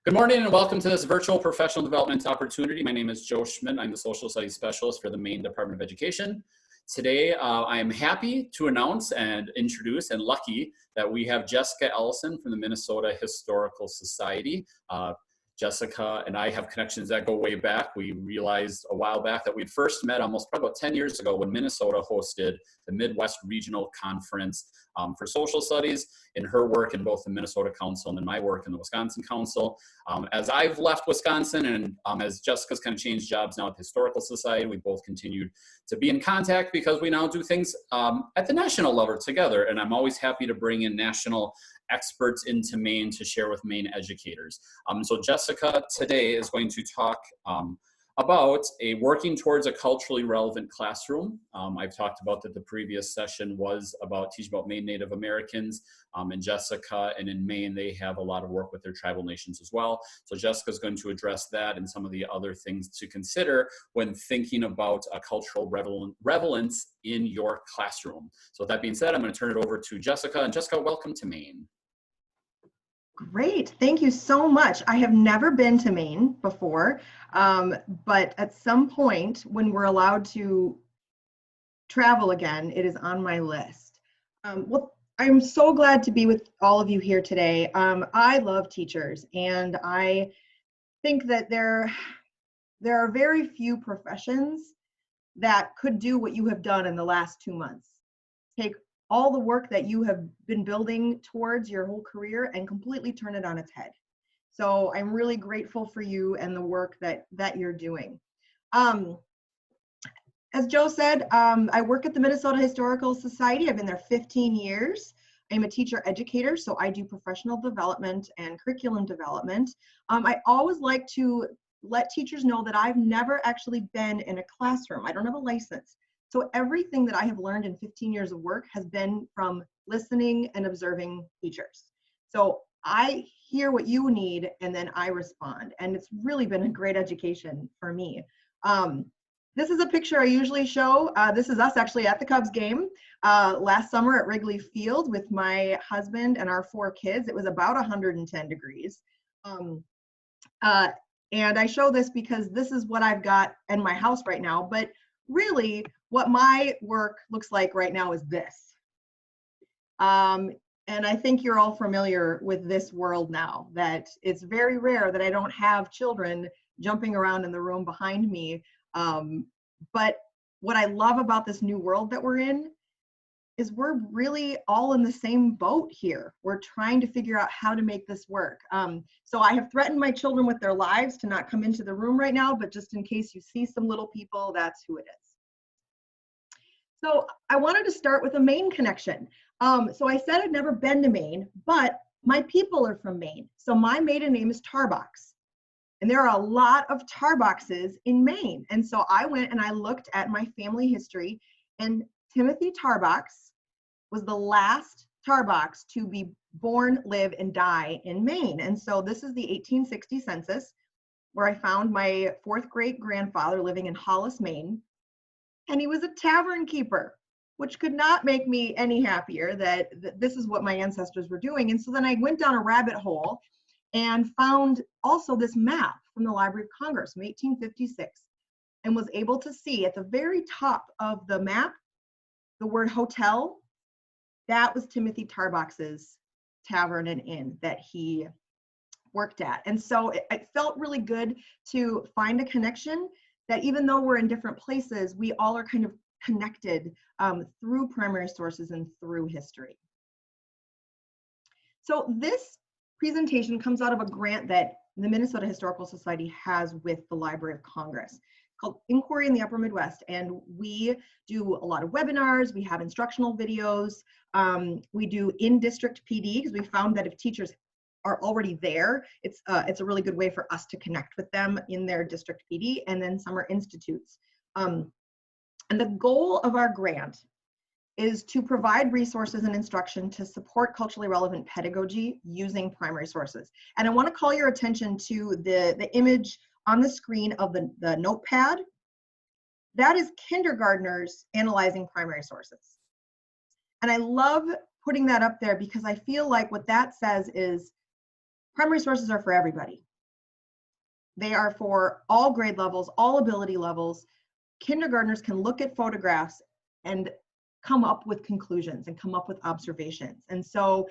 Good morning and welcome to this virtual professional development opportunity. My name is Joe Schmidt. I'm the Social Studies Specialist for the Maine Department of Education. Today, I am happy to announce and introduce and lucky that we have Jessica Ellison from the Minnesota Historical Society. Jessica and I have connections that go way back. We realized a while back that we'd first met almost probably about 10 years ago when Minnesota hosted the Midwest Regional Conference for Social Studies, in her work in both the Minnesota Council and in my work in the Wisconsin Council. As I've left Wisconsin and as Jessica's kind of changed jobs now at the Historical Society, we both continued to be in contact because we now do things at the national level together. And I'm always happy to bring in national experts into Maine to share with Maine educators. So Jessica today is going to talk about working towards a culturally relevant classroom. I've talked about that the previous session was about teaching about Maine Native Americans, and Jessica, and in Maine, they have a lot of work with their tribal nations as well. So Jessica's going to address that and some of the other things to consider when thinking about a cultural relevance in your classroom. So with that being said, I'm going to turn it over to Jessica. And Jessica, welcome to Maine. Great, thank you so much. I have never been to Maine before, but at some point when we're allowed to travel again, it is on my list. Well, I'm so glad to be with all of you here today. I love teachers, and I think that there are very few professions that could do what you have done in the last 2 months. Take all the work that you have been building towards your whole career and completely turn it on its head. So I'm really grateful for you and the work that you're doing. As Joe said, I work at the Minnesota Historical Society. I've been there 15 years. I'm a teacher educator, so I do professional development and curriculum development. I always like to let teachers know that I've never actually been in a classroom. I don't have a license. So everything that I have learned in 15 years of work has been from listening and observing teachers. So I hear what you need and then I respond. And it's really been a great education for me. This is a picture I usually show. This is us actually at the Cubs game last summer at Wrigley Field with my husband and our 4 kids. It was about 110 degrees. And I show this because this is what I've got in my house right now. But really, what my work looks like right now is this. And I think you're all familiar with this world now, that it's very rare that I don't have children jumping around in the room behind me. But what I love about this new world that we're in is we're really all in the same boat here. We're trying to figure out how to make this work. So I have threatened my children with their lives to not come into the room right now, but just in case you see some little people, that's who it is. So I wanted to start with a Maine connection. So I said I'd never been to Maine, but my people are from Maine. So my maiden name is Tarbox. And there are a lot of Tarboxes in Maine. And so I went and I looked at my family history, and Timothy Tarbox was the last Tarbox to be born, live, and die in Maine. And so this is the 1860 census, where I found my 4th great grandfather living in Hollis, Maine. And he was a tavern keeper, which could not make me any happier that this is what my ancestors were doing. And so then I went down a rabbit hole and found also this map from the Library of Congress from 1856, and was able to see at the very top of the map the word hotel. That was Timothy Tarbox's tavern and inn that he worked at. And so it felt really good to find a connection that even though we're in different places, we all are kind of connected through primary sources and through history. So this presentation comes out of a grant that the Minnesota Historical Society has with the Library of Congress called Inquiry in the Upper Midwest. And we do a lot of webinars, we have instructional videos, we do in-district PD, because we found that if teachers are already there, it's a really good way for us to connect with them in their district PD, and then summer institutes. And the goal of our grant is to provide resources and instruction to support culturally relevant pedagogy using primary sources. And I want to call your attention to the image on the screen of the notepad. That is kindergartners analyzing primary sources. And I love putting that up there because I feel like what that says is primary sources are for everybody. They are for all grade levels, all ability levels. Kindergartners can look at photographs and come up with conclusions and come up with observations. And so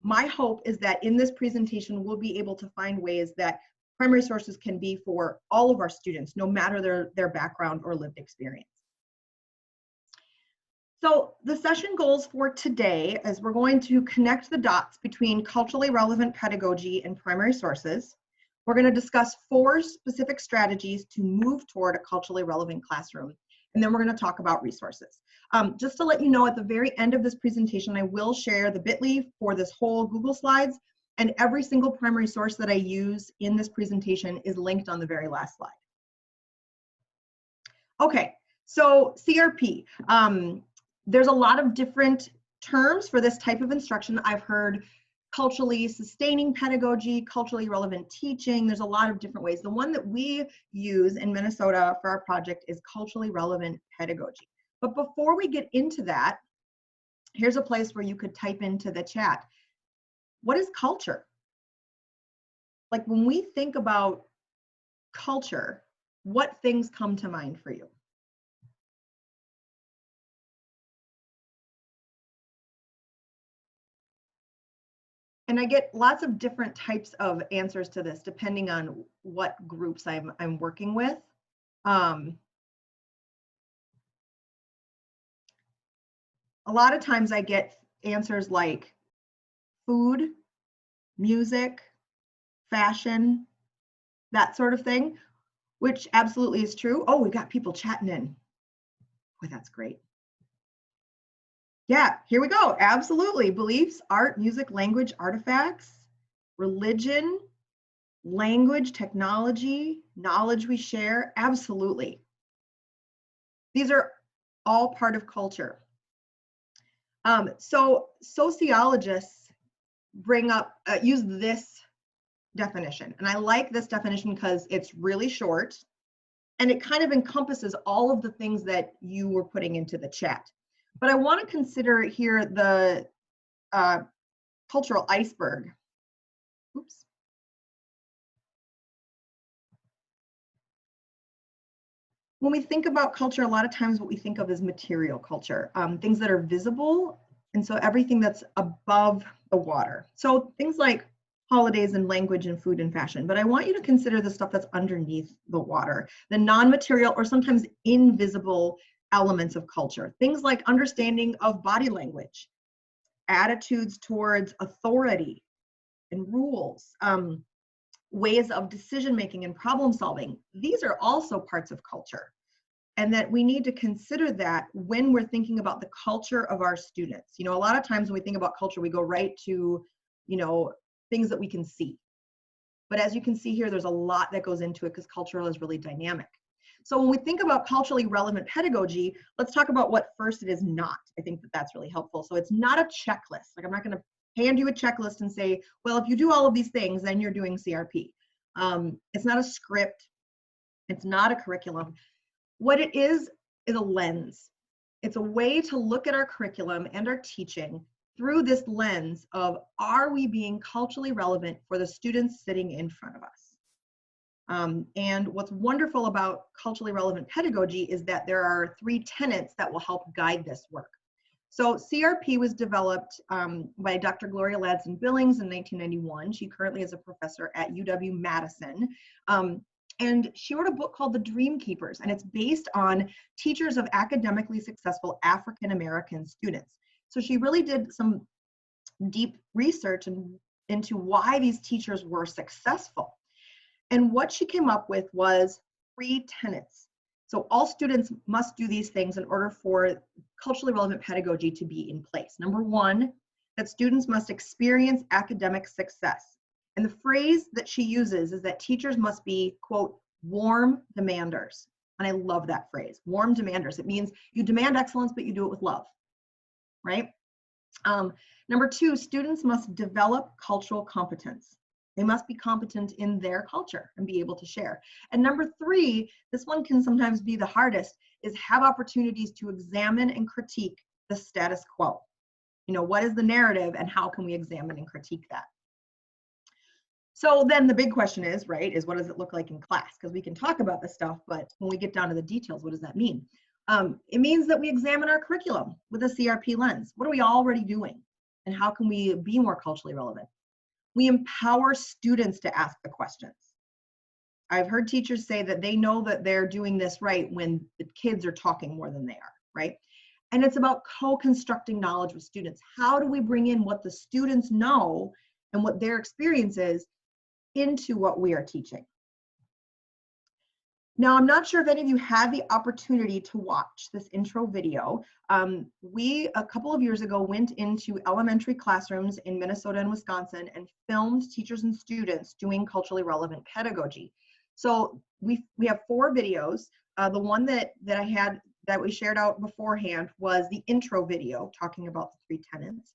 my hope is that in this presentation, we'll be able to find ways that primary sources can be for all of our students, no matter their background or lived experience. So the session goals for today is we're going to connect the dots between culturally relevant pedagogy and primary sources. We're going to discuss 4 specific strategies to move toward a culturally relevant classroom. And then we're going to talk about resources. Just to let you know, at the very end of this presentation, I will share the bit.ly for this whole Google Slides, and every single primary source that I use in this presentation is linked on the very last slide. Okay, so CRP. There's a lot of different terms for this type of instruction. I've heard culturally sustaining pedagogy, culturally relevant teaching. There's a lot of different ways. The one that we use in Minnesota for our project is culturally relevant pedagogy. But before we get into that, here's a place where you could type into the chat, what is culture? Like when we think about culture, what things come to mind for you? And I get lots of different types of answers to this depending on what groups I'm working with. A lot of times I get answers like food, music, fashion, that sort of thing, which absolutely is true. Oh, we've got people chatting in. Boy, that's great. Yeah, here we go. Absolutely. Beliefs, art, music, language, artifacts, religion, language, technology, knowledge we share. Absolutely. These are all part of culture. So sociologists bring up, use this definition. And I like this definition because it's really short and it kind of encompasses all of the things that you were putting into the chat. But I want to consider here the cultural iceberg. Oops. When we think about culture, a lot of times what we think of is material culture, things that are visible, and so everything that's above the water. So things like holidays and language and food and fashion. But I want you to consider the stuff that's underneath the water, the non-material or sometimes invisible elements of culture. Things like understanding of body language, attitudes towards authority and rules, ways of decision making and problem solving. These are also parts of culture. And that we need to consider that when we're thinking about the culture of our students. You know, a lot of times when we think about culture, we go right to, you know, things that we can see. But as you can see here, there's a lot that goes into it because cultural is really dynamic. So when we think about culturally relevant pedagogy, let's talk about what first it is not. I think that that's really helpful. So it's not a checklist. Like I'm not going to hand you a checklist and say, well, if you do all of these things, then you're doing CRP. It's not a script. It's not a curriculum. What it is a lens. It's a way to look at our curriculum and our teaching through this lens of, are we being culturally relevant for the students sitting in front of us? And what's wonderful about culturally relevant pedagogy is that there are 3 tenets that will help guide this work. So CRP was developed by Dr. Gloria Ladson-Billings in 1991. She currently is a professor at UW-Madison. And she wrote a book called The Dream Keepers, and it's based on teachers of academically successful African-American students. So she really did some deep research into why these teachers were successful. And what she came up with was 3 tenets. So all students must do these things in order for culturally relevant pedagogy to be in place. Number 1, that students must experience academic success. And the phrase that she uses is that teachers must be, quote, warm demanders. And I love that phrase, warm demanders. It means you demand excellence, but you do it with love, right? Number 2, students must develop cultural competence. They must be competent in their culture and be able to share. And number 3, this one can sometimes be the hardest, is have opportunities to examine and critique the status quo. You know, what is the narrative and how can we examine and critique that? So then the big question is, right, is what does it look like in class? Because we can talk about this stuff, but when we get down to the details, what does that mean? It means that we examine our curriculum with a CRP lens. What are we already doing? And how can we be more culturally relevant? We empower students to ask the questions. I've heard teachers say that they know that they're doing this right when the kids are talking more than they are, right? And it's about co-constructing knowledge with students. How do we bring in what the students know and what their experience is into what we are teaching? Now, I'm not sure if any of you had the opportunity to watch this intro video. We, a couple of years ago, went into elementary classrooms in Minnesota and Wisconsin and filmed teachers and students doing culturally relevant pedagogy. So we have 4 videos. The one that we shared out beforehand was the intro video talking about the 3 tenets.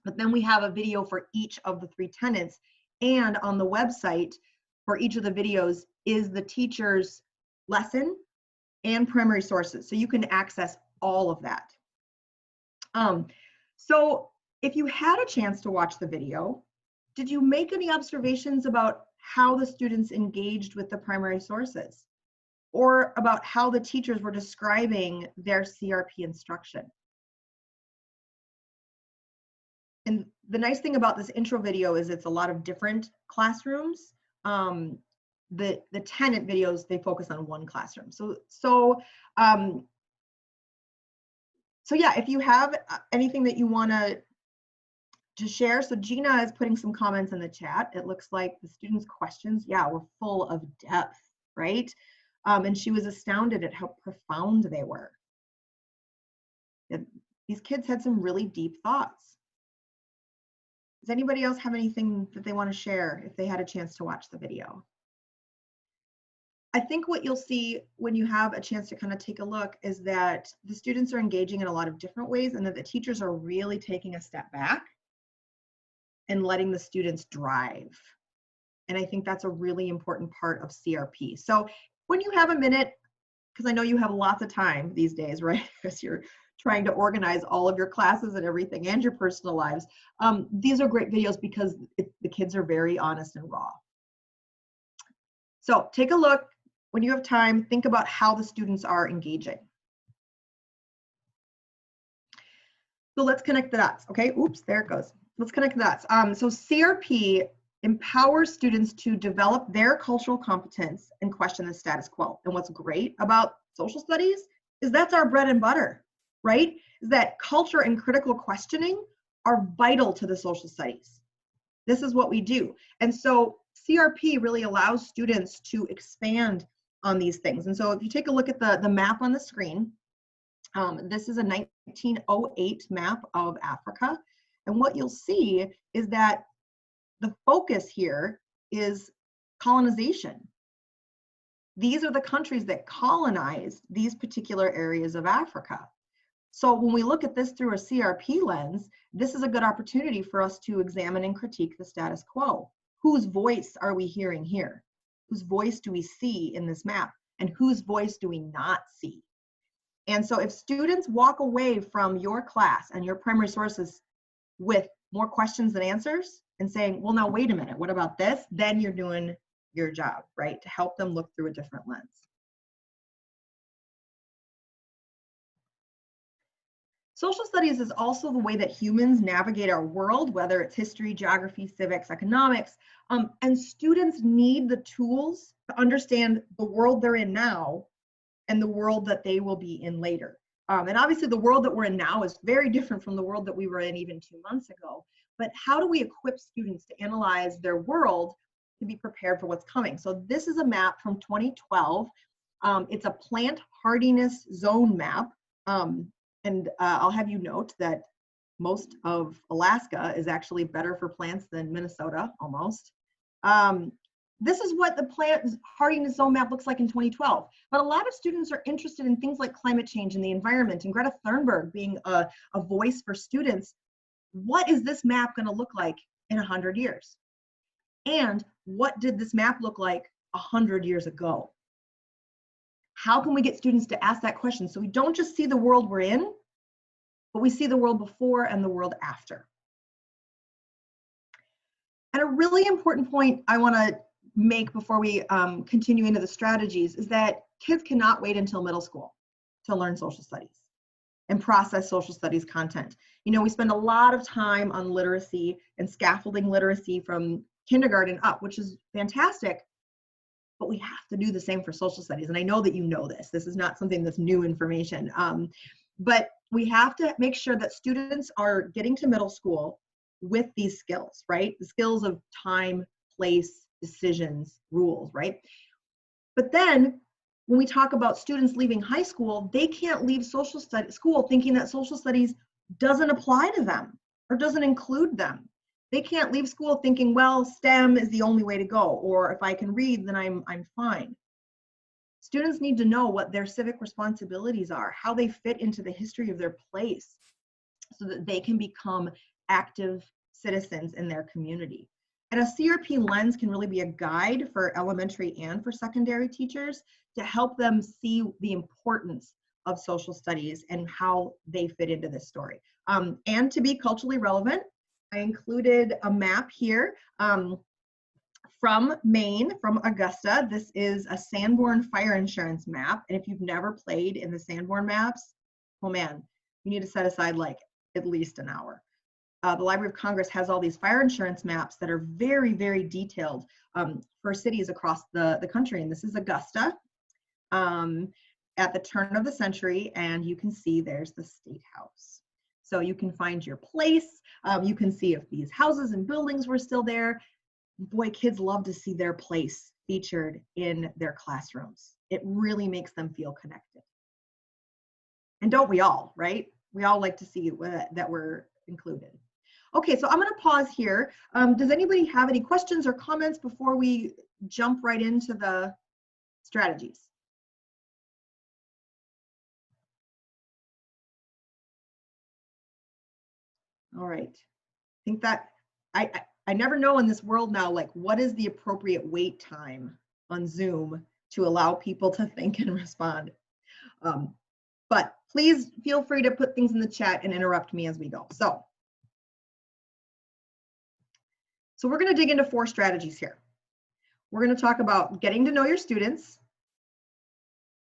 But then we have a video for each of the 3 tenets, and on the website for each of the videos is the teacher's lesson and primary sources. So you can access all of that. So if you had a chance to watch the video, did you make any observations about how the students engaged with the primary sources, or about how the teachers were describing their CRP instruction? And the nice thing about this intro video is it's a lot of different classrooms. The tenet videos, they focus on one classroom. So yeah, if you have anything that you want to share. So Gina is putting some comments in the chat. It looks like the students' questions, yeah, were full of depth, right? And she was astounded at how profound they were. These kids had some really deep thoughts. Does anybody else have anything that they want to share if they had a chance to watch the video? I think what you'll see when you have a chance to kind of take a look is that the students are engaging in a lot of different ways, and that the teachers are really taking a step back and letting the students drive. And I think that's a really important part of CRP. So when you have a minute, because I know you have lots of time these days, right? Because you're trying to organize all of your classes and everything and your personal lives. These are great videos because the kids are very honest and raw. So take a look. When you have time, think about how the students are engaging. So let's connect the dots, okay? Oops, there it goes. Let's connect the dots. So CRP empowers students to develop their cultural competence and question the status quo. And what's great about social studies is that's our bread and butter, right? Is that culture and critical questioning are vital to the social studies. This is what we do. And so CRP really allows students to expand on these things. And so if you take a look at the map on the screen, this is a 1908 map of Africa. And what you'll see is that the focus here is colonization. These are the countries that colonized these particular areas of Africa. So when we look at this through a CRP lens, this is a good opportunity for us to examine and critique the status quo. Whose voice are we hearing here? Whose voice do we see in this map? And whose voice do we not see? And so if students walk away from your class and your primary sources with more questions than answers and saying, well, now wait a minute, what about this? Then you're doing your job, right? To help them look through a different lens. Social studies is also the way that humans navigate our world, whether it's history, geography, civics, economics, and students need the tools to understand the world they're in now and the world that they will be in later. And obviously the world that we're in now is very different from the world that we were in even 2 months ago. But how do we equip students to analyze their world to be prepared for what's coming? So this is a map from 2012. It's a plant hardiness zone map. And I'll have you note that most of Alaska is actually better for plants than Minnesota, almost. This is what the plant hardiness zone map looks like in 2012. But a lot of students are interested in things like climate change and the environment, and Greta Thunberg being a voice for students. What is this map going to look like in 100 years? And what did this map look like 100 years ago? How can we get students to ask that question so we don't just see the world we're in, but we see the world before and the world after? And a really important point I want to make before we continue into the strategies is that kids cannot wait until middle school to learn social studies and process social studies content. You know, we spend a lot of time on literacy and scaffolding literacy from kindergarten up, which is fantastic, but we have to do the same for social studies. And I know that you know this. This is not something that's new information. But we have to make sure that students are getting to middle school with these skills, right? The skills of time, place, decisions, rules, right? But then when we talk about students leaving high school, they can't leave social studies school thinking that social studies doesn't apply to them or doesn't include them. They can't leave school thinking, well, STEM is the only way to go, or if I can read, then I'm fine. Students need to know what their civic responsibilities are, how they fit into the history of their place, so that they can become active citizens in their community. And a CRP lens can really be a guide for elementary and for secondary teachers to help them see the importance of social studies and how they fit into this story. And to be culturally relevant, I included a map here from Maine, from Augusta. This is a Sanborn fire insurance map. And if you've never played in the Sanborn maps, oh man, you need to set aside like at least an hour. The Library of Congress has all these fire insurance maps that are very, very detailed for cities across the country. And this is Augusta at the turn of the century. And you can see there's the State House. So you can find your place. You can see if these houses and buildings were still there. Boy, kids love to see their place featured in their classrooms. It really makes them feel connected. And don't we all, right? We all like to see that we're included. Okay, so I'm going to pause here. Does anybody have any questions or comments before we jump right into the strategies? All right. I think that I never know in this world now, like, what is the appropriate wait time on Zoom to allow people to think and respond? But please feel free to put things in the chat and interrupt me as we go. So we're going to dig into 4 strategies here. We're going to talk about getting to know your students,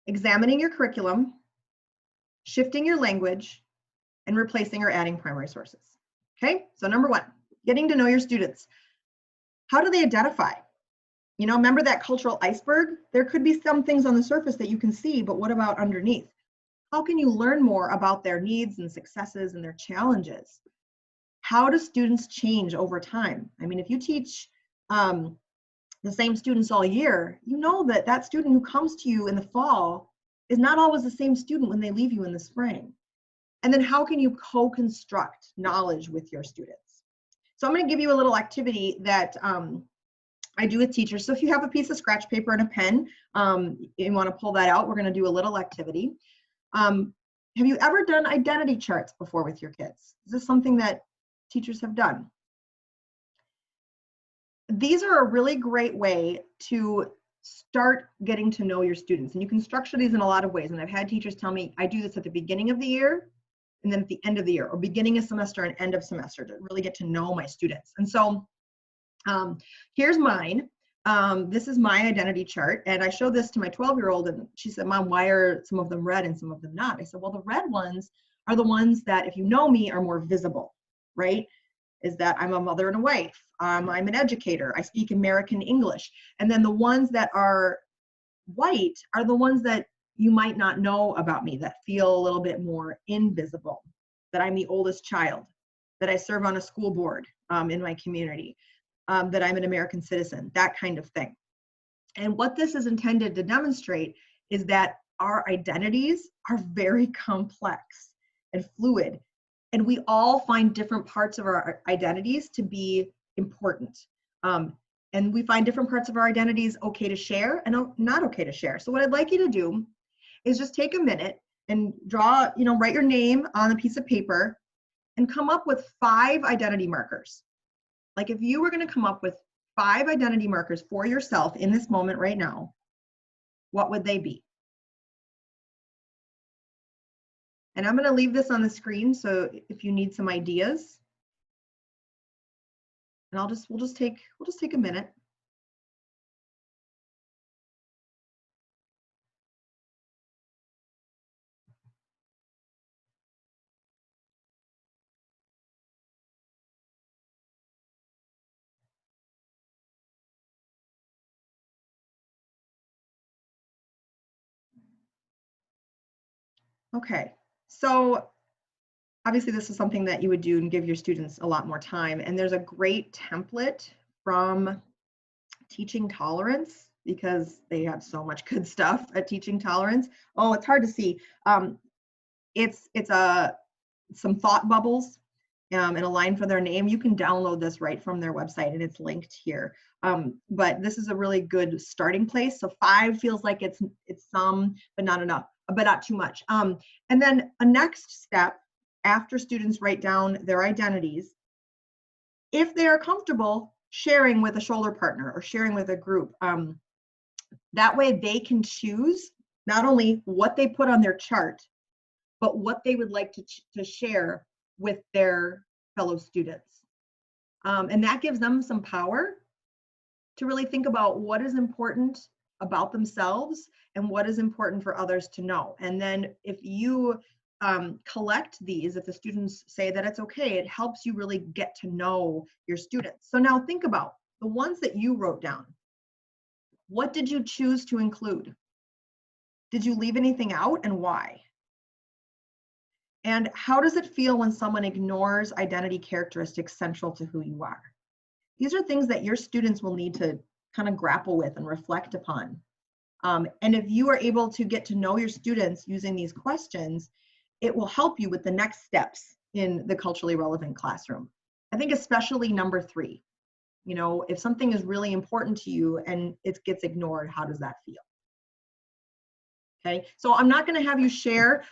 examining your curriculum, shifting your language, and replacing or adding primary sources. Okay, so number 1, getting to know your students. How do they identify? You know, remember that cultural iceberg? There could be some things on the surface that you can see, but what about underneath? How can you learn more about their needs and successes and their challenges? How do students change over time? I mean, if you teach the same students all year, you know that that student who comes to you in the fall is not always the same student when they leave you in the spring. And then how can you co-construct knowledge with your students? So I'm going to give you a little activity that I do with teachers. So if you have a piece of scratch paper and a pen, you want to pull that out, we're going to do a little activity. Have you ever done identity charts before with your kids? Is this something that teachers have done? These are a really great way to start getting to know your students. And you can structure these in a lot of ways. And I've had teachers tell me, I do this at the beginning of the year and then at the end of the year, or beginning of semester and end of semester, to really get to know my students. And so here's mine. This is my identity chart. And I showed this to my 12-year-old and she said, Mom, why are some of them red and some of them not? I said, well, the red ones are the ones that, if you know me, are more visible, right? Is that I'm a mother and a wife. I'm an educator. I speak American English. And then the ones that are white are the ones that you might not know about me, that feel a little bit more invisible, that I'm the oldest child, that I serve on a school board in my community, that I'm an American citizen, that kind of thing. And what this is intended to demonstrate is that our identities are very complex and fluid. And we all find different parts of our identities to be important. And we find different parts of our identities okay to share and not okay to share. So what I'd like you to do is just take a minute and draw, write your name on a piece of paper and come up with 5 identity markers. Like if you were going to come up with 5 identity markers for yourself in this moment right now, what would they be? And I'm going to leave this on the screen, so if you need some ideas. And we'll just take a minute. Okay, so obviously this is something that you would do and give your students a lot more time. And there's a great template from Teaching Tolerance, because they have so much good stuff at Teaching Tolerance. Oh, it's hard to see. It's some thought bubbles and a line for their name. You can download this right from their website, and it's linked here. But this is a really good starting place. So 5 feels like it's some, but not enough, but not too much. And then a next step, after students write down their identities, if they are comfortable sharing with a shoulder partner or sharing with a group, that way they can choose not only what they put on their chart, but what they would like to share with their fellow students. And that gives them some power to really think about what is important about themselves and what is important for others to know. And then if you collect these, if the students say that it's okay, it helps you really get to know your students. So now think about the ones that you wrote down. What did you choose to include? Did you leave anything out, and why? And how does it feel when someone ignores identity characteristics central to who you are? These are things that your students will need to kind of grapple with and reflect upon. And if you are able to get to know your students using these questions, it will help you with the next steps in the culturally relevant classroom. I think especially number 3, you know, if something is really important to you and it gets ignored, how does that feel? Okay, so I'm not going to have you share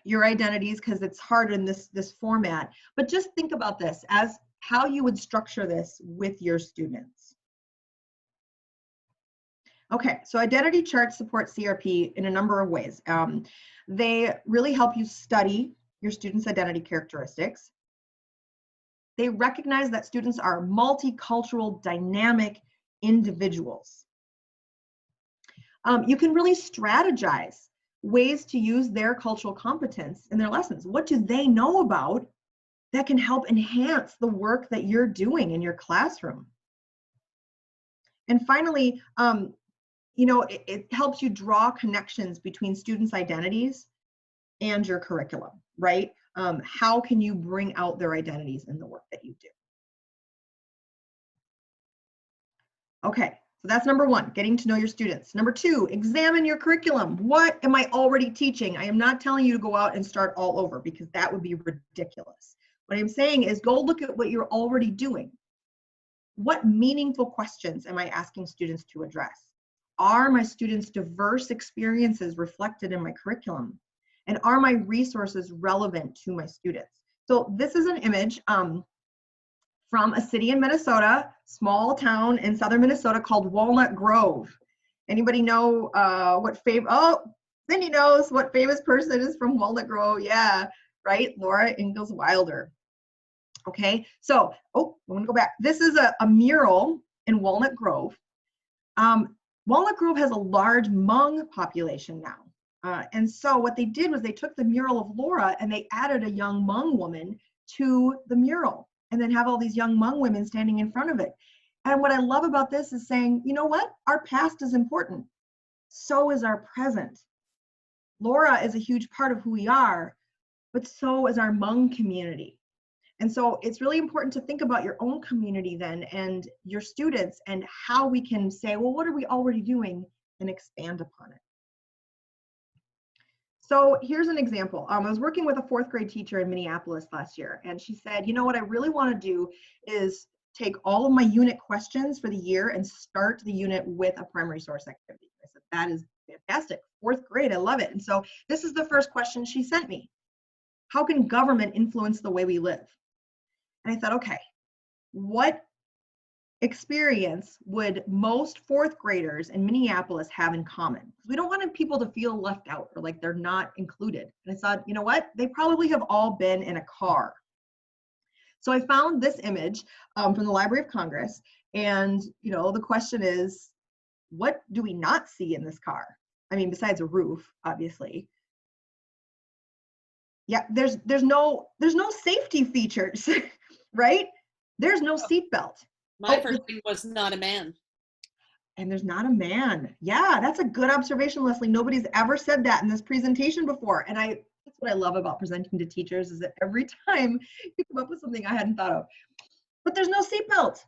your identities because it's hard in this format, but just think about this as how you would structure this with your students. Okay, so identity charts support CRP in a number of ways. They really help you study your students' identity characteristics. They recognize that students are multicultural, dynamic individuals. You can really strategize ways to use their cultural competence in their lessons. What do they know about that can help enhance the work that you're doing in your classroom? And finally, you know, it helps you draw connections between students' identities and your curriculum, right? How can you bring out their identities in the work that you do? Okay, so that's number 1, getting to know your students. Number 2, examine your curriculum. What am I already teaching? I am not telling you to go out and start all over, because that would be ridiculous. What I'm saying is go look at what you're already doing. What meaningful questions am I asking students to address? Are my students' diverse experiences reflected in my curriculum? And are my resources relevant to my students? So this is an image from a city in Minnesota, small town in southern Minnesota called Walnut Grove. Anybody know Cindy knows what famous person is from Walnut Grove? Yeah, right, Laura Ingalls Wilder. Okay, so, I'm gonna go back. This is a mural in Walnut Grove. Walnut Grove has a large Hmong population now. And so what they did was they took the mural of Laura and they added a young Hmong woman to the mural, and then have all these young Hmong women standing in front of it. And what I love about this is saying, you know what? Our past is important. So is our present. Laura is a huge part of who we are, but so is our Hmong community. And so it's really important to think about your own community then and your students and how we can say, well, what are we already doing, and expand upon it. So here's an example. I was working with a 4th grade teacher in Minneapolis last year, and she said, you know what I really want to do is take all of my unit questions for the year and start the unit with a primary source activity. I said, that is fantastic. 4th grade, I love it. And so this is the first question she sent me. How can government influence the way we live? And I thought, okay, what experience would most 4th graders in Minneapolis have in common? We don't want people to feel left out or like they're not included. And I thought, you know what? They probably have all been in a car. So I found this image from the Library of Congress, and the question is, what do we not see in this car? I mean, besides a roof, obviously. Yeah, there's no safety features, right? There's no seatbelt. My first thing was not a man. And there's not a man. Yeah, that's a good observation, Leslie. Nobody's ever said that in this presentation before. And that's what I love about presenting to teachers, is that every time you come up with something I hadn't thought of. But there's no seatbelt,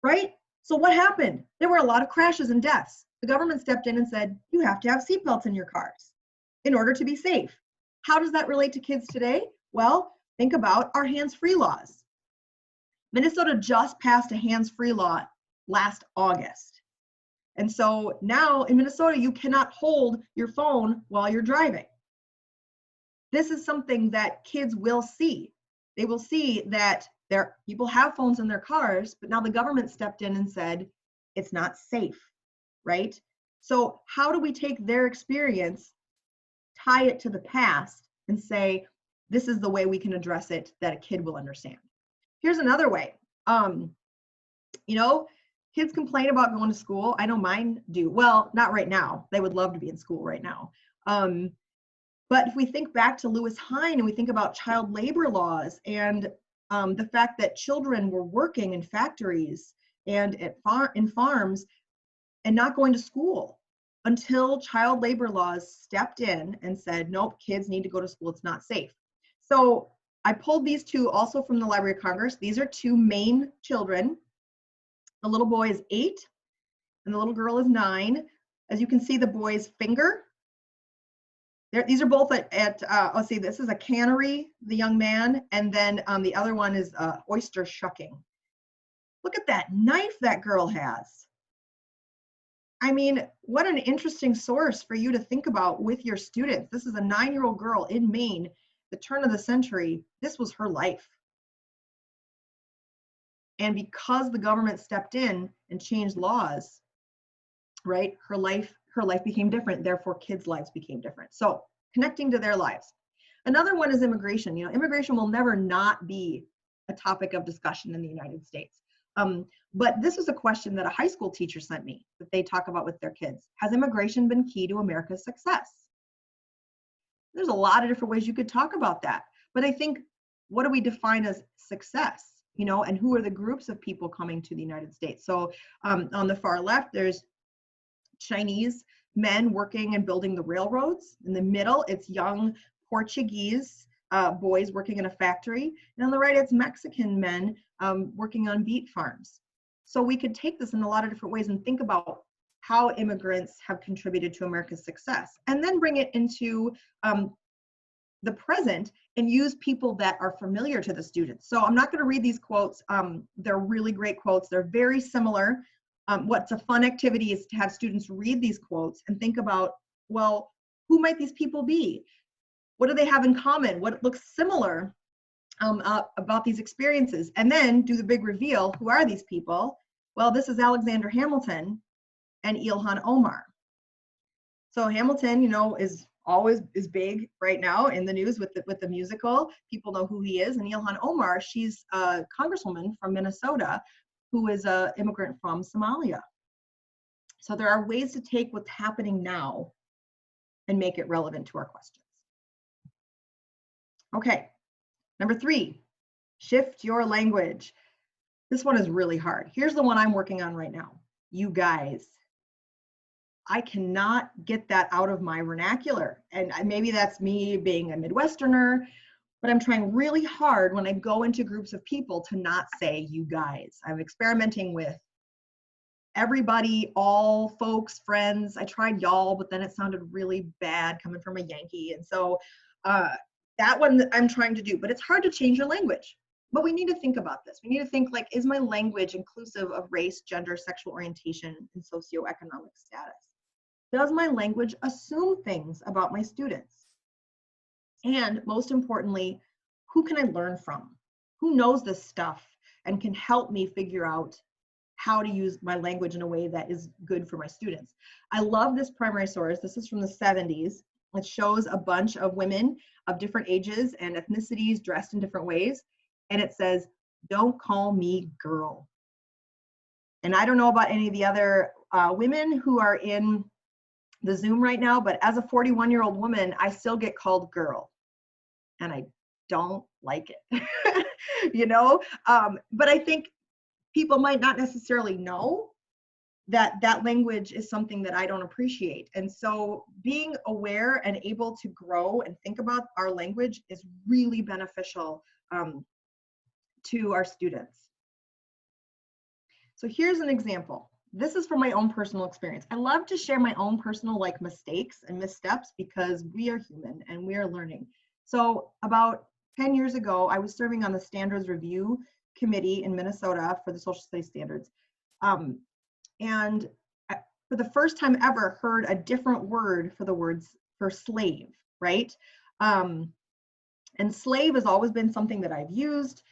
right? So what happened? There were a lot of crashes and deaths. The government stepped in and said, you have to have seatbelts in your cars in order to be safe. How does that relate to kids today? Well, think about our hands-free laws. Minnesota just passed a hands-free law last August. And so now in Minnesota, you cannot hold your phone while you're driving. This is something that kids will see. They will see that people have phones in their cars, but now the government stepped in and said, it's not safe, right? So how do we take their experience, tie it to the past, and say, this is the way we can address it that a kid will understand? Here's another way. Kids complain about going to school. I know mine do. Well, not right now. They would love to be in school right now. But if we think back to Lewis Hine and we think about child labor laws and the fact that children were working in factories and in farms and not going to school until child labor laws stepped in and said, nope, kids need to go to school. It's not safe. So I pulled these two also from the Library of Congress. These are two Maine children. The little boy is 8 and the little girl is 9. As you can see, the boy's finger. These are both at let's see, this is a cannery, the young man, and then the other one is oyster shucking. Look at that knife that girl has. I mean, what an interesting source for you to think about with your students. This is a 9-year-old girl in Maine, the turn of the century. This was her life. And because the government stepped in and changed laws, right, her life became different. Therefore, kids' lives became different. So connecting to their lives. Another one is immigration. Immigration will never not be a topic of discussion in the United States. But this is a question that a high school teacher sent me that they talk about with their kids. Has immigration been key to America's success? There's a lot of different ways you could talk about that. But I think, what do we define as success? And who are the groups of people coming to the United States? So on the far left, there's Chinese men working and building the railroads. In the middle, it's young Portuguese boys working in a factory. And on the right, it's Mexican men working on beet farms. So we could take this in a lot of different ways and think about how immigrants have contributed to America's success, and then bring it into the present and use people that are familiar to the students. So I'm not going to read these quotes. They're really great quotes. They're very similar. What's a fun activity is to have students read these quotes and think about, well, who might these people be? What do they have in common? What looks similar about these experiences? And then do the big reveal. Who are these people? Well, this is Alexander Hamilton and Ilhan Omar. So Hamilton, is big right now in the news with the musical. People know who he is. And Ilhan Omar, she's a congresswoman from Minnesota who is an immigrant from Somalia. So there are ways to take what's happening now and make it relevant to our questions. Okay, number 3, shift your language. This one is really hard. Here's the one I'm working on right now. You guys. I cannot get that out of my vernacular. And maybe that's me being a Midwesterner, but I'm trying really hard when I go into groups of people to not say you guys. I'm experimenting with everybody, all folks, friends. I tried y'all, but then it sounded really bad coming from a Yankee. And so that one I'm trying to do, but it's hard to change your language. But we need to think about this. We need to think, like, is my language inclusive of race, gender, sexual orientation, and socioeconomic status? Does my language assume things about my students? And most importantly, who can I learn from? Who knows this stuff and can help me figure out how to use my language in a way that is good for my students? I love this primary source. This is from the 70s. It shows a bunch of women of different ages and ethnicities dressed in different ways. And it says, Don't call me girl. And I don't know about any of the other women who are in the Zoom right now, but as a 41-year-old woman, I still get called girl. And I don't like it, you know? But I think people might not necessarily know that that language is something that I don't appreciate. And so being aware and able to grow and think about our language is really beneficial to our students. So here's an example. This is from my own personal experience. I love to share my own personal mistakes and missteps because we are human and we are learning. So about 10 years ago, I was serving on the Standards Review Committee in Minnesota for the Social Studies Standards. And for the first time ever heard a different word for the words for slave, right? And slave has always been something that I've used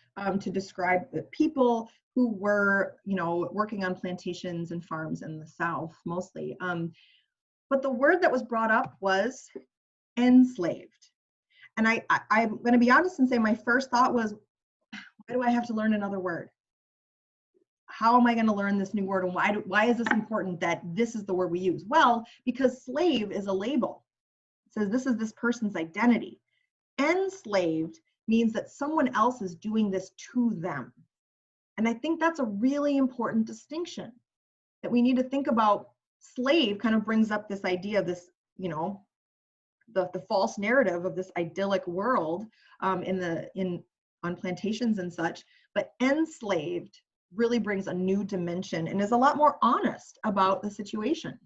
to describe the people who were, working on plantations and farms in the South mostly. But the word that was brought up was enslaved. And I'm going to be honest and say my first thought was, why do I have to learn another word? How am I going to learn this new word? And why is this important that this is the word we use? Well, because slave is a label. It says this is this person's identity. Enslaved means that someone else is doing this to them. And I think that's a really important distinction that we need to think about. Slave kind of brings up this idea of this, the false narrative of this idyllic world on plantations and such, but enslaved really brings a new dimension and is a lot more honest about the situation.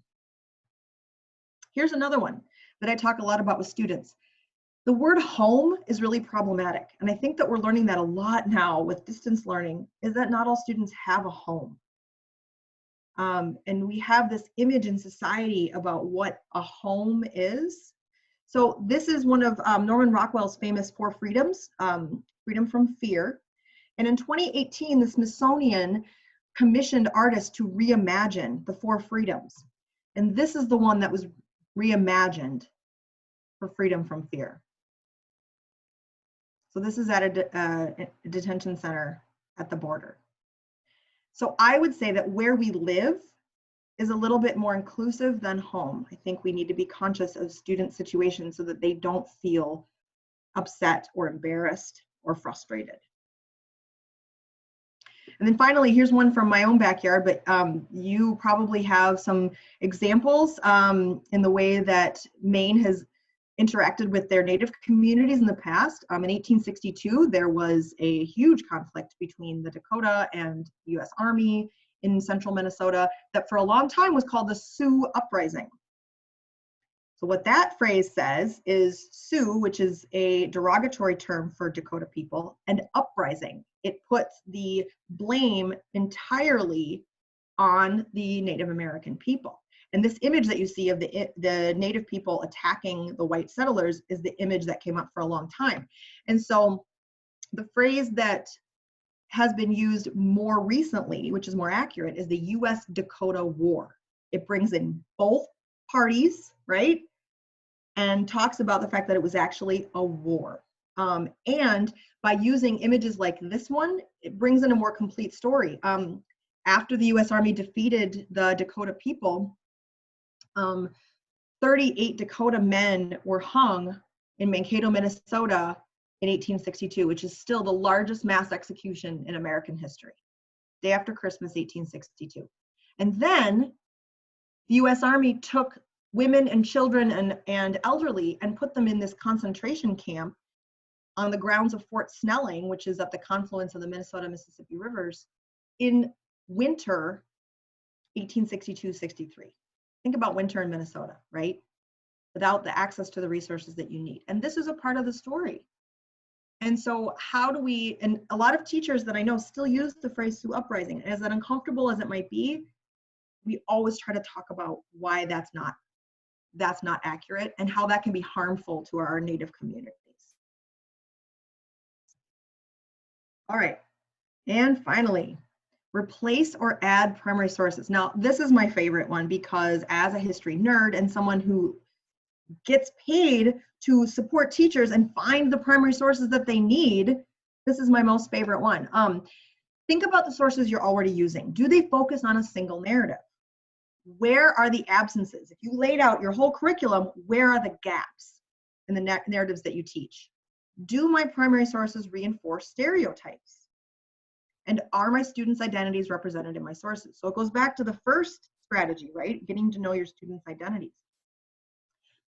Here's another one that I talk a lot about with students. The word home is really problematic. And I think that we're learning that a lot now with distance learning, is that not all students have a home. And we have this image in society about what a home is. So this is one of Norman Rockwell's famous 4 freedoms, freedom from fear. And in 2018, the Smithsonian commissioned artists to reimagine the 4 freedoms. And this is the one that was reimagined for freedom from fear. So this is at a detention center at the border. So I would say that where we live is a little bit more inclusive than home. I think we need to be conscious of student situations so that they don't feel upset or embarrassed or frustrated. And then finally, here's one from my own backyard, but you probably have some examples in the way that Maine has interacted with their Native communities in the past. In 1862, there was a huge conflict between the Dakota and the U.S. Army in central Minnesota that for a long time was called the Sioux Uprising. So what that phrase says is Sioux, which is a derogatory term for Dakota people, and uprising. It puts the blame entirely on the Native American people. And this image that you see of the Native people attacking the white settlers is the image that came up for a long time. And so the phrase that has been used more recently, which is more accurate, is the US Dakota War. It brings in both parties, right? And talks about the fact that it was actually a war. And by using images like this one, it brings in a more complete story. After the US Army defeated the Dakota people, 38 Dakota men were hung in Mankato, Minnesota in 1862, which is still the largest mass execution in American history. Day after Christmas, 1862. And then the US Army took women and children and elderly and put them in this concentration camp on the grounds of Fort Snelling, which is at the confluence of the Minnesota-Mississippi rivers, in winter 1862-63. Think about winter in Minnesota, right? Without the access to the resources that you need. And this is a part of the story. And so how do we, and a lot of teachers that I know still use the phrase Sioux Uprising, as uncomfortable as it might be, we always try to talk about why that's not accurate and how that can be harmful to our Native communities. All right, and finally, replace or add primary sources. Now, this is my favorite one because as a history nerd and someone who gets paid to support teachers and find the primary sources that they need, This is my most favorite one. Think about the sources you're already using. Do they focus on a single narrative? Where are the absences? If you laid out your whole curriculum, where are the gaps in the narratives that you teach? Do my primary sources reinforce stereotypes? And are my students' identities represented in my sources? So it goes back to the first strategy, right? Getting to know your students' identities.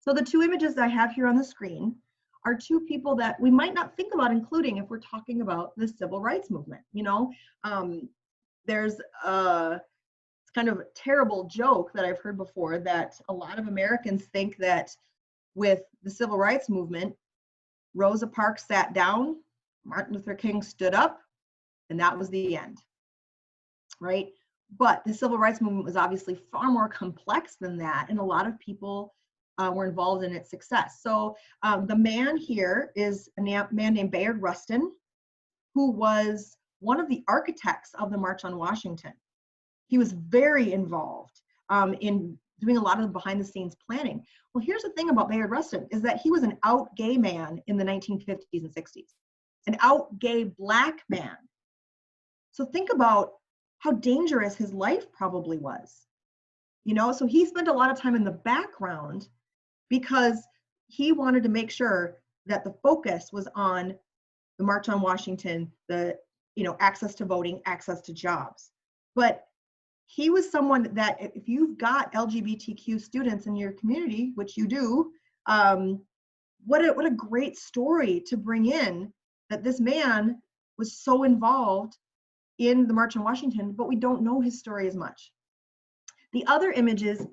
So the two images I have here on the screen are two people that we might not think about including if we're talking about the civil rights movement. You know, there's a kind of a terrible joke that I've heard before that a lot of Americans think that with the civil rights movement, Rosa Parks sat down, Martin Luther King stood up, and that was the end, right? But the civil rights movement was obviously far more complex than that, and a lot of people were involved in its success. So the man here is a man named Bayard Rustin, who was one of the architects of the March on Washington. He was very involved in doing a lot of the behind the scenes planning. Well, here's the thing about Bayard Rustin is that he was an out gay man in the 1950s and 60s, an out gay Black man. So think about how dangerous his life probably was. You know, so he spent a lot of time in the background because he wanted to make sure that the focus was on the March on Washington, the, you know, access to voting, access to jobs. But he was someone that if you've got LGBTQ students in your community, which you do, what a great story to bring in, that this man was so involved in the March on Washington, but we don't know his story as much. The other image is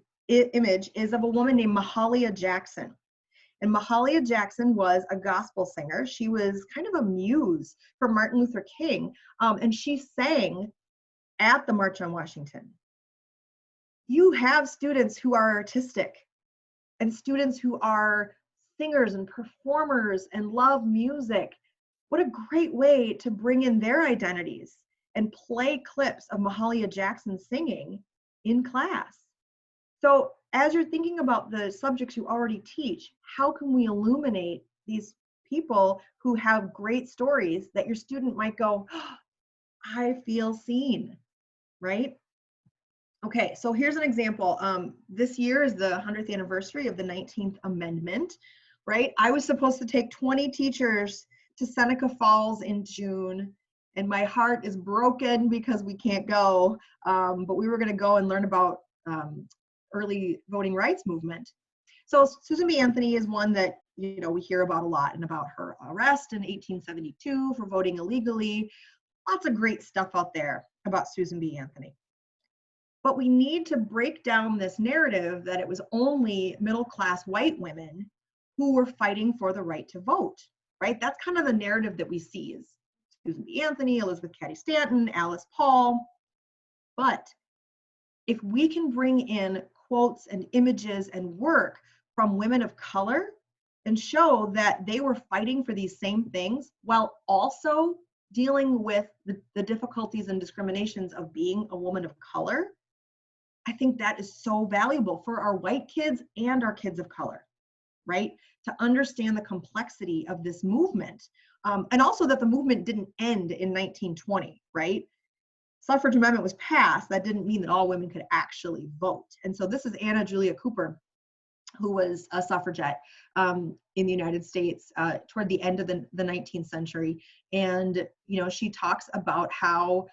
of a woman named Mahalia Jackson. And Mahalia Jackson was a gospel singer. She was kind of a muse for Martin Luther King, and she sang at the March on Washington. You have students who are artistic and students who are singers and performers and love music. What a great way to bring in their identities and play clips of Mahalia Jackson singing in class. So as you're thinking about the subjects you already teach, how can we illuminate these people who have great stories that your student might go, oh, I feel seen, right? Okay, so here's an example. This year is the 100th anniversary of the 19th Amendment, right? I was supposed to take 20 teachers to Seneca Falls in June, and my heart is broken because we can't go, but we were gonna go and learn about early voting rights movement. So Susan B. Anthony is one that, you know, we hear about a lot, and about her arrest in 1872 for voting illegally. Lots of great stuff out there about Susan B. Anthony. But we need to break down this narrative that it was only middle-class white women who were fighting for the right to vote, right? That's kind of the narrative that we see is Susan B. Anthony, Elizabeth Cady Stanton, Alice Paul. But if we can bring in quotes and images and work from women of color and show that they were fighting for these same things while also dealing with the difficulties and discriminations of being a woman of color, I think that is so valuable for our white kids and our kids of color, right? To understand the complexity of this movement. And also that the movement didn't end in 1920, right? Suffrage amendment was passed. That didn't mean that all women could actually vote. And so this is Anna Julia Cooper, who was a suffragette in the United States toward the end of the 19th century. And, you know, she talks about how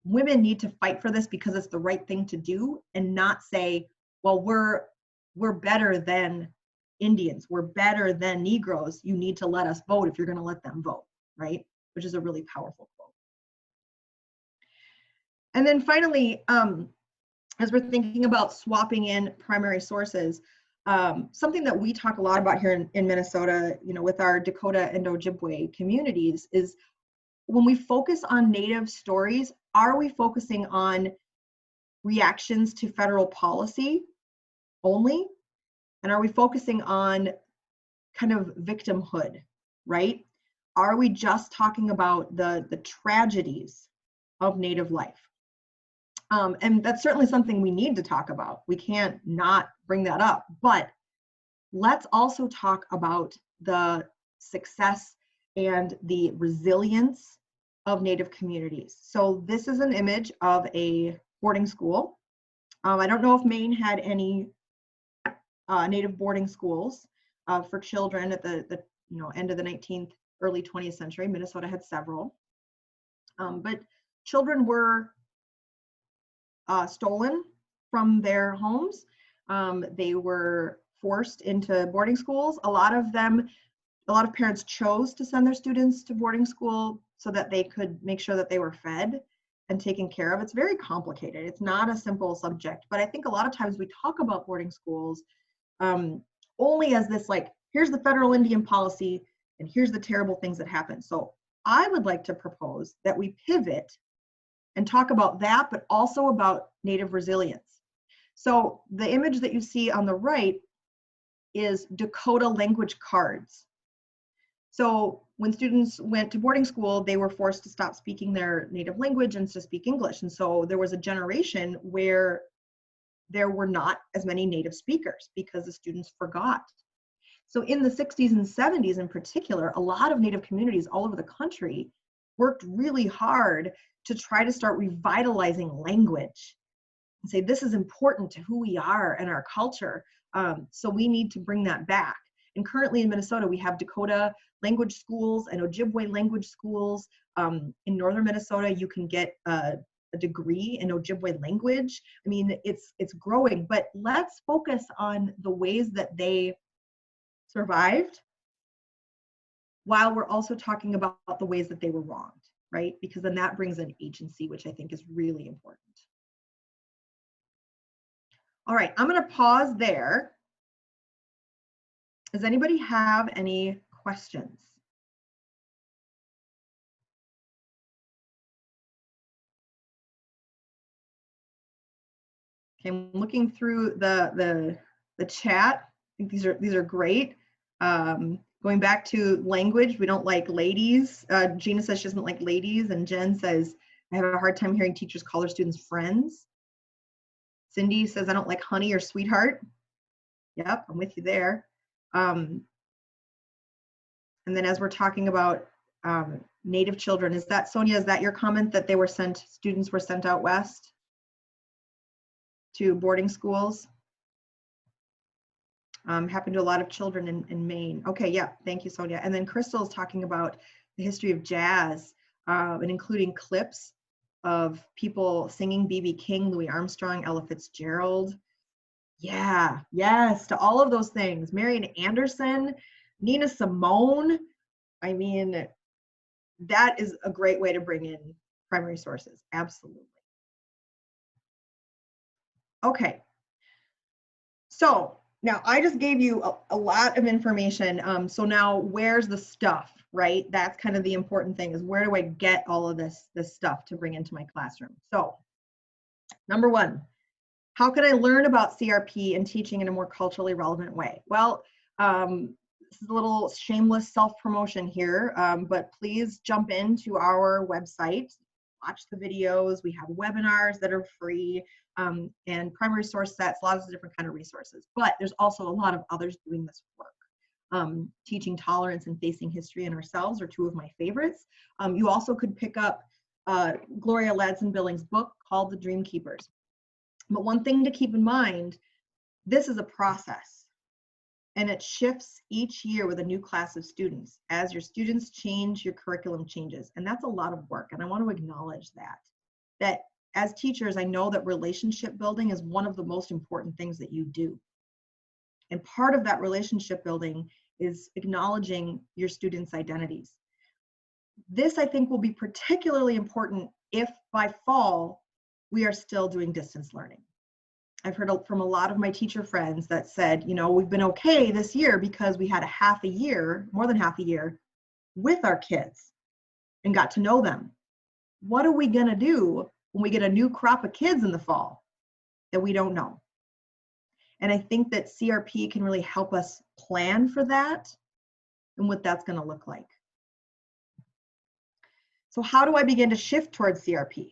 women need to fight for this because it's the right thing to do, and not say, well, we're better than Indians, we're better than Negroes, you need to let us vote if you're going to let them vote, right? Which is a really powerful quote. And then finally, as we're thinking about swapping in primary sources, something that we talk a lot about here in Minnesota, you know, with our Dakota and Ojibwe communities, is when we focus on Native stories, are we focusing on reactions to federal policy only? And are we focusing on kind of victimhood, right? Are we just talking about the tragedies of Native life? And that's certainly something we need to talk about. We can't not bring that up, but let's also talk about the success and the resilience of Native communities. So this is an image of a boarding school. I don't know if Maine had any Native boarding schools for children at the end of the 19th, early 20th century. Minnesota had several. But children were stolen from their homes. They were forced into boarding schools. A lot of parents chose to send their students to boarding school so that they could make sure that they were fed and taken care of. It's very complicated. It's not a simple subject, but I think a lot of times we talk about boarding schools only as this, like, here's the federal Indian policy and here's the terrible things that happen. So I would like to propose that we pivot and talk about that, but also about Native resilience. So the image that you see on the right is Dakota language cards. So when students went to boarding school, they were forced to stop speaking their native language and to speak English. And so there was a generation where there were not as many native speakers because the students forgot. So in the 60s and 70s in particular, a lot of Native communities all over the country worked really hard to try to start revitalizing language and say, this is important to who we are and our culture. So we need to bring that back. And currently in Minnesota, we have Dakota language schools and Ojibwe language schools. In northern Minnesota, you can get a degree in Ojibwe language. I mean, it's growing, but let's focus on the ways that they survived while we're also talking about the ways that they were wronged, right? Because then that brings in agency, which I think is really important. All right, I'm going to pause there. Does anybody have any questions? Okay, I'm looking through the chat. I think these are great. Going back to language, we don't like ladies. Gina says she doesn't like ladies, and Jen says, I have a hard time hearing teachers call their students friends. Cindy says, I don't like honey or sweetheart. Yep, I'm with you there. And then as we're talking about Native children, is that, Sonia, is that your comment that they were students were sent out west to boarding schools? Happened to a lot of children in Maine. Okay, yeah, thank you, Sonia. And then Crystal is talking about the history of jazz and including clips of people singing B.B. King, Louis Armstrong, Ella Fitzgerald. Yeah, yes, to all of those things. Marian Anderson, Nina Simone. I mean, that is a great way to bring in primary sources, absolutely. Okay, so now I just gave you a lot of information. So now where's the stuff, right? That's kind of the important thing, is where do I get all of this stuff to bring into my classroom? So number one, how can I learn about CRP and teaching in a more culturally relevant way? Well, this is a little shameless self-promotion here, but please jump into our website, watch the videos. We have webinars that are free, and primary source sets, lots of different kind of resources. But there's also a lot of others doing this work. Teaching tolerance and facing history and ourselves are two of my favorites. You also could pick up Gloria Ladson-Billings' book called The Dream Keepers. But one thing to keep in mind, this is a process, and it shifts each year with a new class of students. As your students change, your curriculum changes, and that's a lot of work, and I want to acknowledge that as teachers, I know that relationship building is one of the most important things that you do. And part of that relationship building is acknowledging your students' identities. This, I think, will be particularly important if by fall, we are still doing distance learning. I've heard from a lot of my teacher friends that said, you know, we've been okay this year because we had a half a year, more than half a year, with our kids and got to know them. What are we gonna do when we get a new crop of kids in the fall that we don't know? And I think that CRP can really help us plan for that and what that's gonna look like. So how do I begin to shift towards CRP?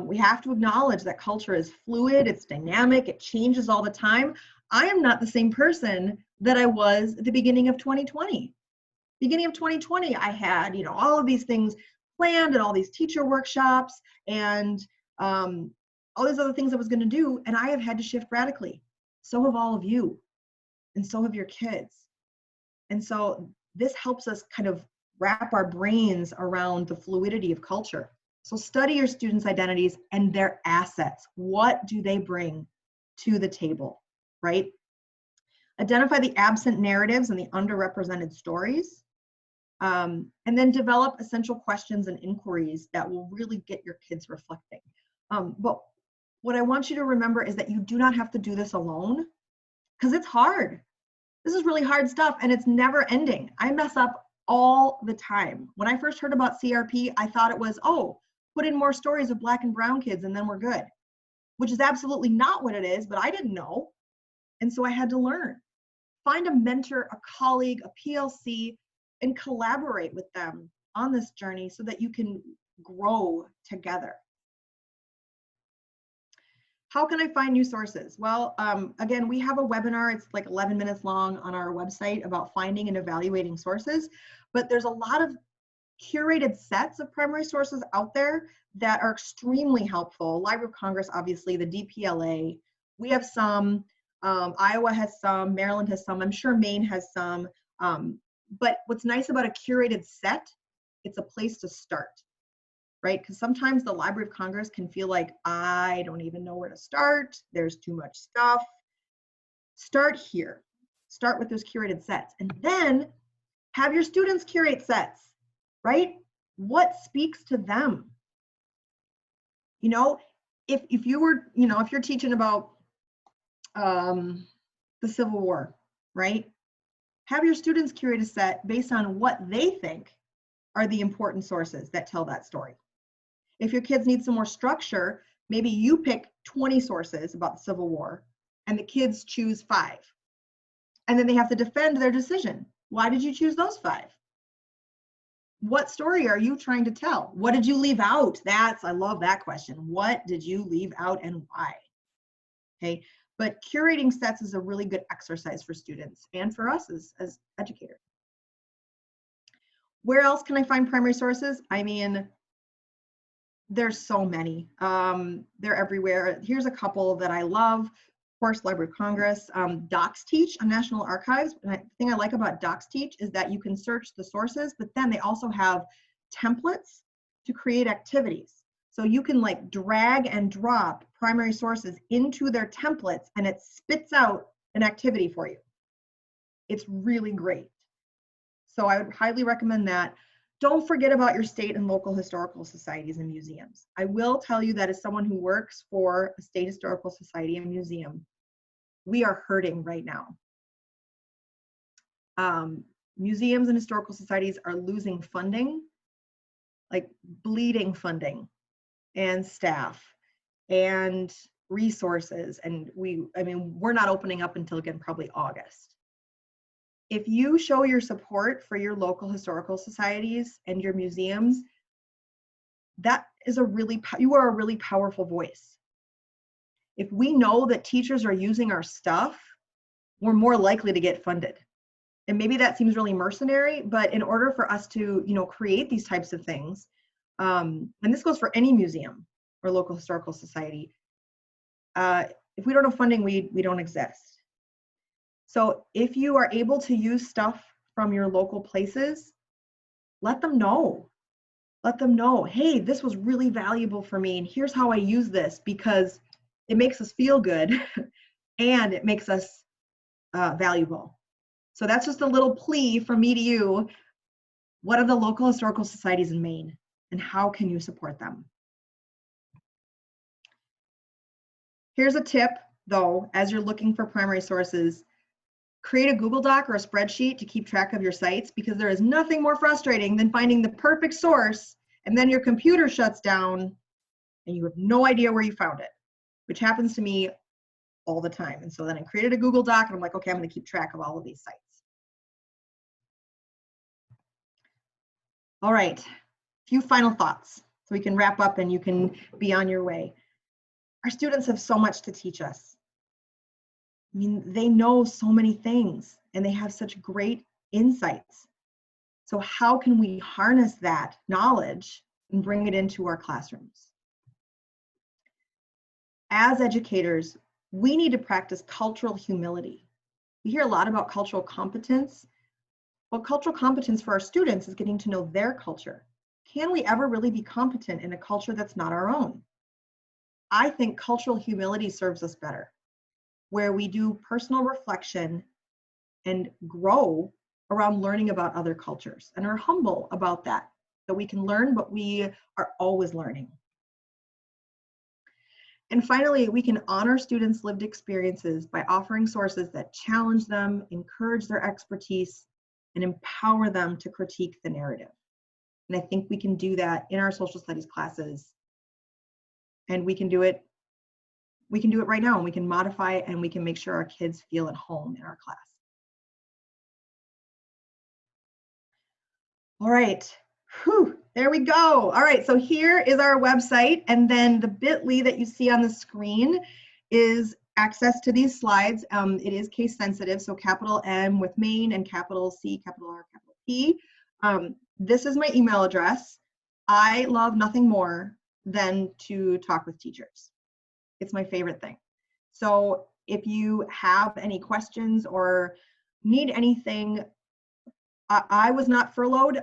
We have to acknowledge that culture is fluid, it's dynamic, it changes all the time. I am not the same person that I was at the beginning of 2020. Beginning of 2020, I had, all of these things planned and all these teacher workshops and all these other things I was going to do. And I have had to shift radically. So have all of you. And so have your kids. And so this helps us kind of wrap our brains around the fluidity of culture. So study your students' identities and their assets. What do they bring to the table, right? Identify the absent narratives and the underrepresented stories. And then develop essential questions and inquiries that will really get your kids reflecting. But what I want you to remember is that you do not have to do this alone, because it's hard. This is really hard stuff and it's never ending. I mess up all the time. When I first heard about CRP, I thought it was, oh, put in more stories of Black and brown kids and then we're good, which is absolutely not what it is, but I didn't know. And so I had to learn. Find a mentor, a colleague, a PLC, and collaborate with them on this journey so that you can grow together. How can I find new sources? Well, again, we have a webinar. It's like 11 minutes long on our website about finding and evaluating sources, but there's a lot of curated sets of primary sources out there that are extremely helpful. Library of Congress, obviously, the DPLA. We have some, Iowa has some, Maryland has some, I'm sure Maine has some. But what's nice about a curated set, it's a place to start. Right? Because sometimes the Library of Congress can feel like, I don't even know where to start. There's too much stuff. Start here. Start with those curated sets. And then have your students curate sets, right? What speaks to them? If you were, if you're teaching about the Civil War, right? Have your students curate a set based on what they think are the important sources that tell that story. If your kids need some more structure, maybe you pick 20 sources about the Civil War and the kids choose 5. And then they have to defend their decision. Why did you choose those 5? What story are you trying to tell? What did you leave out? I love that question. What did you leave out and why? Okay, but curating sets is a really good exercise for students and for us as educators. Where else can I find primary sources? I mean, there's so many. They're everywhere. Here's a couple that I love. Of course, Library of Congress, Docs Teach on National Archives. And the thing I like about Docs Teach is that you can search the sources, but then they also have templates to create activities. So you can like drag and drop primary sources into their templates and it spits out an activity for you. It's really great. So I would highly recommend that. Don't forget about your state and local historical societies and museums. I will tell you that as someone who works for a state historical society and museum, we are hurting right now. Museums and historical societies are losing funding, like bleeding funding and staff and resources. And we're not opening up until, again, probably August. If you show your support for your local historical societies and your museums, you are a really powerful voice. If we know that teachers are using our stuff, we're more likely to get funded. And maybe that seems really mercenary, but in order for us to, create these types of things, and this goes for any museum or local historical society, if we don't have funding, we don't exist. So if you are able to use stuff from your local places, let them know. Let them know, hey, this was really valuable for me, and here's how I use this, because it makes us feel good and it makes us valuable. So that's just a little plea from me to you. What are the local historical societies in Maine, and how can you support them? Here's a tip, though, as you're looking for primary sources. Create a Google Doc or a spreadsheet to keep track of your sites, because there is nothing more frustrating than finding the perfect source and then your computer shuts down and you have no idea where you found it, which happens to me all the time. And so then I created a Google Doc and I'm like, okay, I'm going to keep track of all of these sites. All right, a few final thoughts so we can wrap up and you can be on your way. Our students have so much to teach us. I mean, they know so many things and they have such great insights. So how can we harness that knowledge and bring it into our classrooms? As educators, we need to practice cultural humility. We hear a lot about cultural competence. Well, cultural competence for our students is getting to know their culture. Can we ever really be competent in a culture that's not our own? I think cultural humility serves us better, where we do personal reflection and grow around learning about other cultures and are humble about that we can learn, but we are always learning. And finally, we can honor students' lived experiences by offering sources that challenge them, encourage their expertise, and empower them to critique the narrative. And I think we can do that in our social studies classes. And we can do it right now, and we can modify it, and we can make sure our kids feel at home in our class. All right. Whew, there we go. All right, so here is our website, and then the bit.ly that you see on the screen is access to these slides. It is case sensitive, so capital M with Maine and capital C, capital R, capital P. This is my email address. I love nothing more than to talk with teachers. It's my favorite thing. So if you have any questions or need anything, I was not furloughed.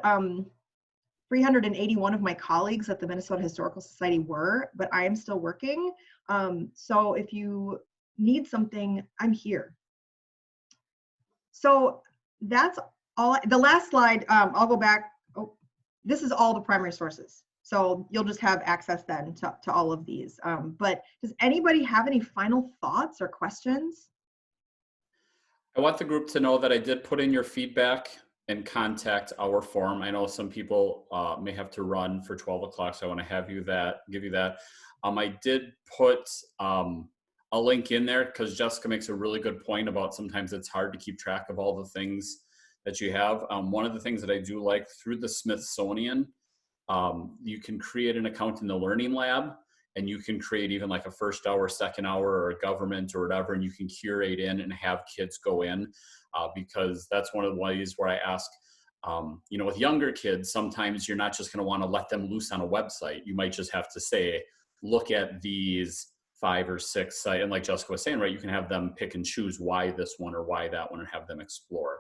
381 of my colleagues at the Minnesota Historical Society were, but I am still working. So if you need something, I'm here. So that's all. The last slide, I'll go back. Oh, this is all the primary sources. So you'll just have access then to all of these. But does anybody have any final thoughts or questions? I want the group to know that I did put in your feedback and contact our form. I know some people may have to run for 12 o'clock, so I want to give you that. I did put a link in there because Jessica makes a really good point about sometimes it's hard to keep track of all the things that you have. One of the things that I do like through the Smithsonian, you can create an account in the Learning Lab, and you can create even like a first hour, second hour, or a government or whatever, and you can curate in and have kids go in. Because that's one of the ways where I ask, with younger kids, sometimes you're not just going to want to let them loose on a website. You might just have to say, look at these 5 or 6 sites. And like Jessica was saying, right, you can have them pick and choose why this one or why that one and have them explore.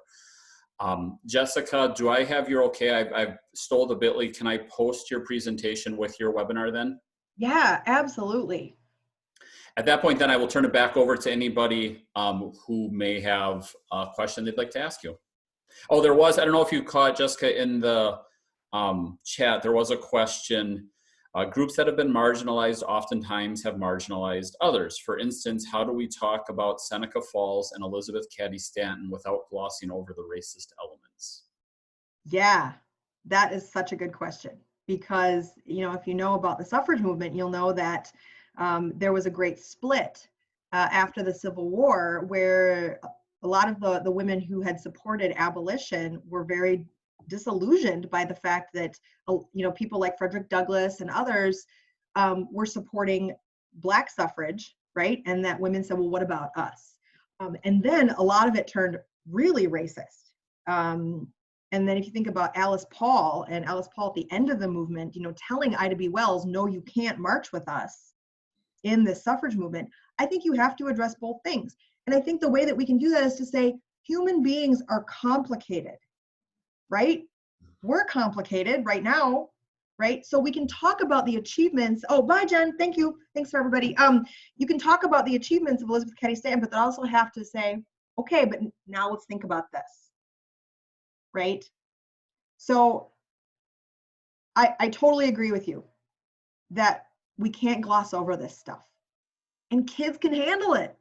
Jessica, do I have your okay? I've stole the bit.ly. Can I post your presentation with your webinar then? Yeah, absolutely. At that point, then I will turn it back over to anybody who may have a question they'd like to ask you. Oh, there was, I don't know if you caught, Jessica, in the chat, there was a question. Groups that have been marginalized oftentimes have marginalized others. For instance, how do we talk about Seneca Falls and Elizabeth Cady Stanton without glossing over the racist elements? Yeah, that is such a good question, because, if you know about the suffrage movement, you'll know that there was a great split after the Civil War, where a lot of the women who had supported abolition were very disillusioned by the fact that people like Frederick Douglass and others were supporting Black suffrage, right? And that women said, well, what about us? And then a lot of it turned really racist. And then if you think about Alice Paul at the end of the movement, telling Ida B. Wells, no, you can't march with us in the suffrage movement, I think you have to address both things. And I think the way that we can do that is to say, human beings are complicated, right? We're complicated right now, right? So we can talk about the achievements. Oh, bye, Jen. Thank you. Thanks for everybody. You can talk about the achievements of Elizabeth Cady Stanton, but they also have to say, okay, but now let's think about this, right? So I totally agree with you that we can't gloss over this stuff, and kids can handle it.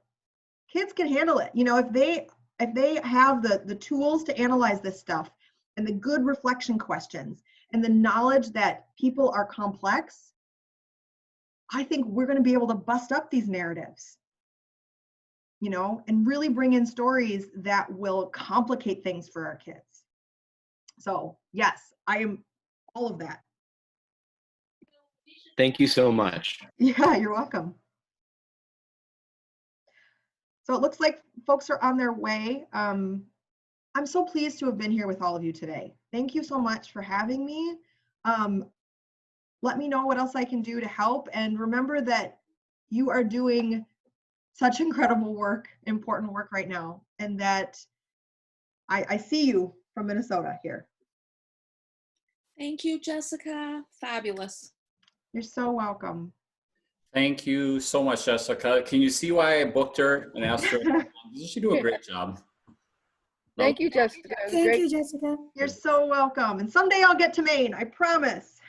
Kids can handle it. If they have the tools to analyze this stuff and the good reflection questions and the knowledge that people are complex, I think we're going to be able to bust up these narratives, and really bring in stories that will complicate things for our kids. So yes, I am all of that. Thank you so much. Yeah, you're welcome. So it looks like folks are on their way. I'm so pleased to have been here with all of you today. Thank you so much for having me. Let me know what else I can do to help. And remember that you are doing such incredible work, important work right now, and that I see you from Minnesota here. Thank you, Jessica. Fabulous. You're so welcome. Thank you so much, Jessica. Can you see why I booked her and asked her? She do a great job. Thank you, Jessica. Thank you, Jessica. You're so welcome. And someday I'll get to Maine, I promise.